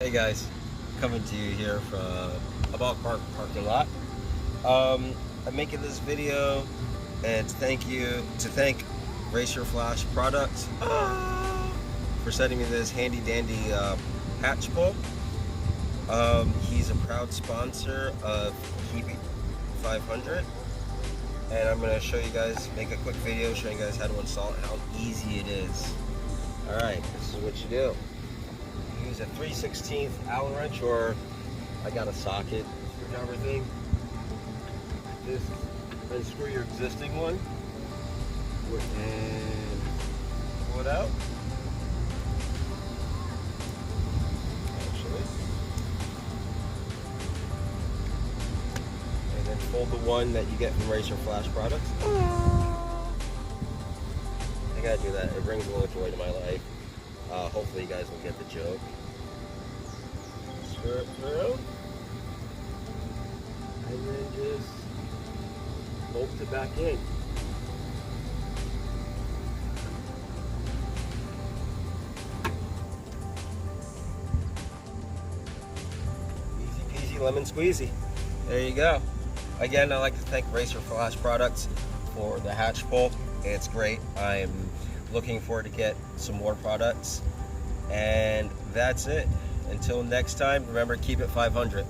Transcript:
Hey guys, coming to you here from a ball park parking lot. I'm making this video and to thank Racer Flash Products for sending me this handy dandy hatch pull. He's a proud sponsor of Keep 500, and I'm gonna show you guys, make a quick video showing you guys how to install it, how easy it is. All right, this is what you do. Use a 3/16 Allen wrench, or I got a socket screwdriver thing. This, unscrew your existing one and pull it out. Actually, and then fold the one that you get from Racer Flash Products. I gotta do that. It brings a little joy to my life. Hopefully you guys will get the joke. Screw it through. And then just bolt it back in. Easy peasy lemon squeezy. There you go. Again, I'd like to thank Racer Flash Products for the hatch pull. It's great. I'm looking forward to get some more products. And that's it. Until next time, remember, keep it 500.